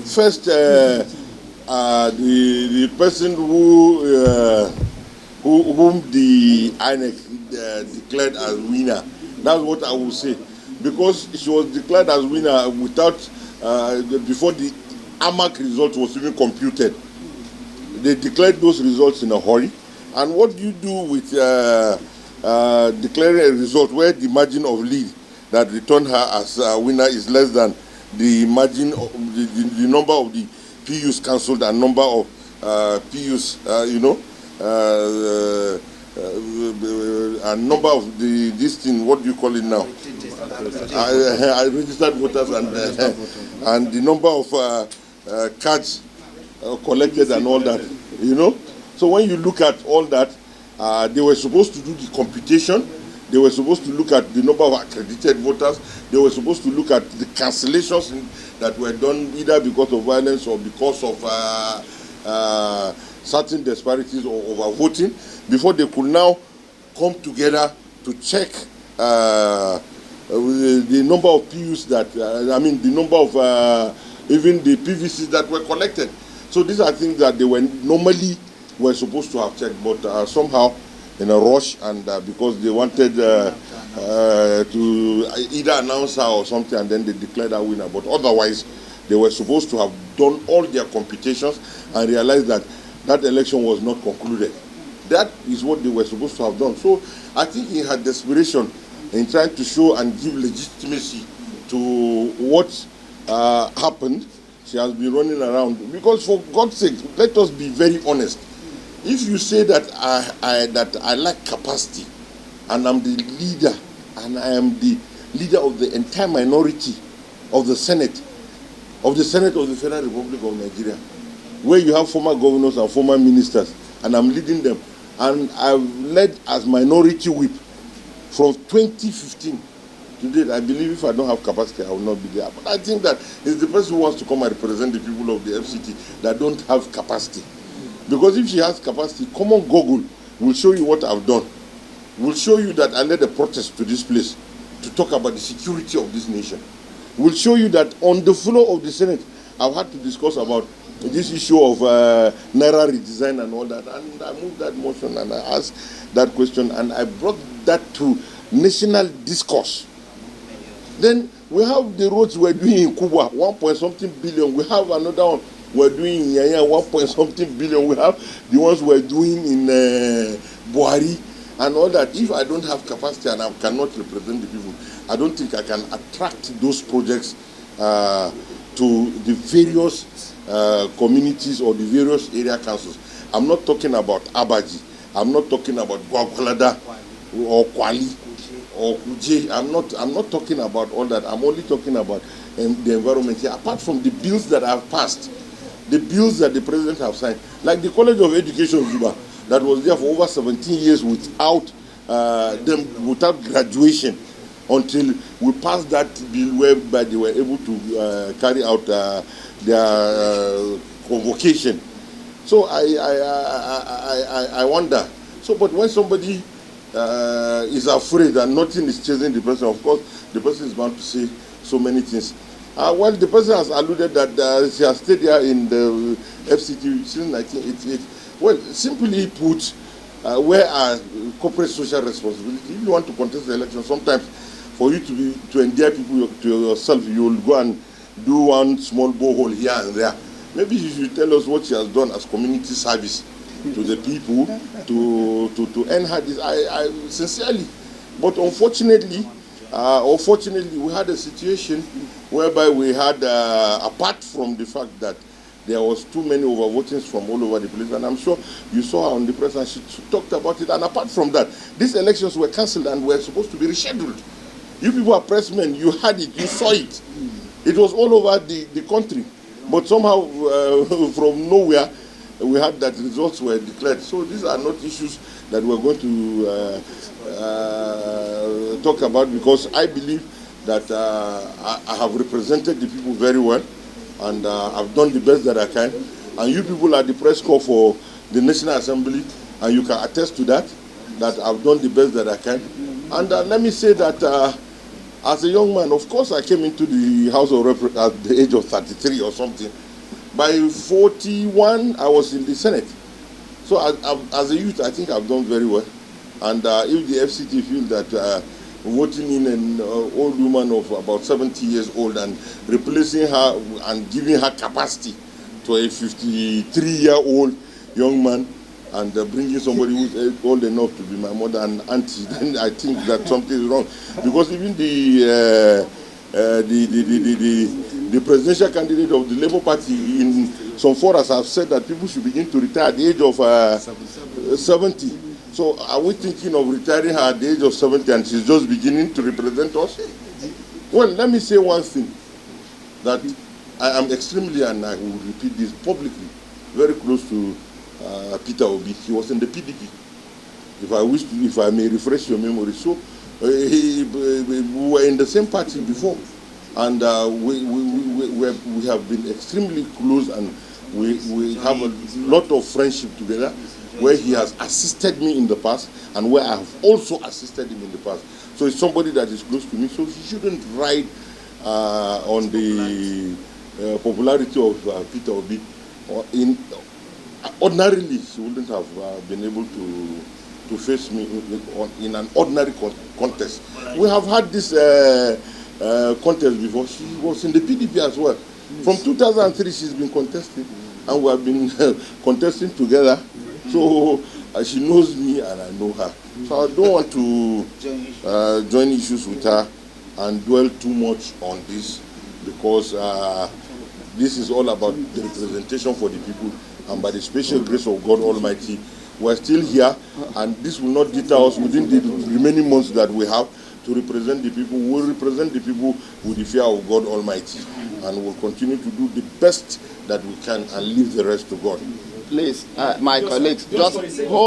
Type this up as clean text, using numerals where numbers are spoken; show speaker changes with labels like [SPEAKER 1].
[SPEAKER 1] first, the person whom the INEC declared as winner. That's what I will say, because she was declared as winner without before the AMAC result was even computed. They declared those results in a hurry. And what do you do with declaring a result where the margin of lead that returned her as a winner is less than the margin of the number of the PUs cancelled and number of PUs, and number of this thing, what do you call it now? Registered voters and the number of cards collected and all that, So when you look at all that, they were supposed to do the computation. They were supposed to look at the number of accredited voters. They were supposed to look at the cancellations that were done either because of violence or because of certain disparities or overvoting before they could now come together to check the number of PUs that, the number of even the PVCs that were collected. So these are things that they were supposed to have checked, but somehow in a rush and because they wanted to either announce her or something, and then they declared her winner. But otherwise, they were supposed to have done all their computations and realized that that election was not concluded. That is what they were supposed to have done. So I think in her desperation, in trying to show and give legitimacy to what happened, she has been running around. Because for God's sake, let us be very honest. If you say that I lack capacity, and I'm the leader, and I am the leader of the entire minority of the Senate of the Federal Republic of Nigeria, where you have former governors and former ministers, and I'm leading them, and I've led as minority whip from 2015 to date. I believe if I don't have capacity, I will not be there. But I think that it's the person who wants to come and represent the people of the FCT that don't have capacity. Because if she has capacity, come on Google, will show you what I've done. We'll show you that I led a protest to this place to talk about the security of this nation. We'll show you that on the floor of the Senate, I've had to discuss about this issue of Naira redesign and all that. And I moved that motion and I asked that question and I brought that to national discourse. Then we have the roads we're doing in Cuba, 1.something billion. We have another one we're doing in Yanya, 1.something billion. We have the ones we're doing in Buhari and all that. If I don't have capacity and I cannot represent the people, I don't think I can attract those projects to the various communities or the various area councils. I'm not talking about Abaji. I'm not talking about Gwagwalada or Kwali or Kuje. I'm not talking about all that. I'm only talking about the environment here. Apart from the bills that have passed, the bills that the president have signed, like the College of Education Juba, that was there for over 17 years without graduation, until we passed that bill whereby they were able to carry out their convocation. So I wonder. So, but when somebody is afraid and nothing is chasing the person, of course, the person is bound to say so many things. Well, the person has alluded that she has stayed here in the FCT since 1988. Well, simply put, where are corporate social responsibility? If you want to contest the election, sometimes for you to endear people to yourself, you will go and do one small borehole here and there. Maybe you should tell us what she has done as community service to the people to end her this. I sincerely, but unfortunately, we had a situation whereby we had, apart from the fact that there was too many overvotings from all over the place, and I'm sure you saw her on the press and she talked about it, and apart from that, these elections were cancelled and were supposed to be rescheduled. You people are pressmen, you had it, you saw it. It was all over the country, but somehow from nowhere, we had that results were declared. So these are not issues that we're going to talk about, because I believe that I have represented the people very well, and I've done the best that I can. And you people are the press corps for the National Assembly, and you can attest to that, that I've done the best that I can. And let me say that as a young man, of course, I came into the House of Representatives at the age of 33 or something. By 41, I was in the Senate. So as a youth, I think I've done very well. And if the FCT feel that voting in an old woman of about 70 years old and replacing her and giving her capacity to a 53-year-old young man and bringing somebody who's old enough to be my mother and auntie, then I think that something is wrong. Because even the presidential candidate of the Labour Party in some forums have said that people should begin to retire at the age of 70. So are we thinking of retiring her at the age of 70 and she's just beginning to represent us? Well, let me say one thing, that I am extremely, and I will repeat this publicly, very close to Peter Obi. He was in the PDP. If I may refresh your memory. So we were in the same party before, and we have been extremely close, and we have a lot of friendship together, where he has assisted me in the past and where I have also assisted him in the past. So it's somebody that is close to me, so he shouldn't ride on the popularity of Peter Obi. Ordinarily, he wouldn't have been able to face me in an ordinary contest. We have had this contest before. She was in the PDP as well. From 2003, she's been contesting, and we have been contesting together. So she knows me and I know her. So I don't want to join issues with her and dwell too much on this, because this is all about the representation for the people, and by the special grace of God Almighty, we're still here, and this will not deter us within the remaining months that we have to represent the people. We'll represent the people with the fear of God Almighty, and we'll continue to do the best that we can and leave the rest to God.
[SPEAKER 2] Please, my colleagues, just hold.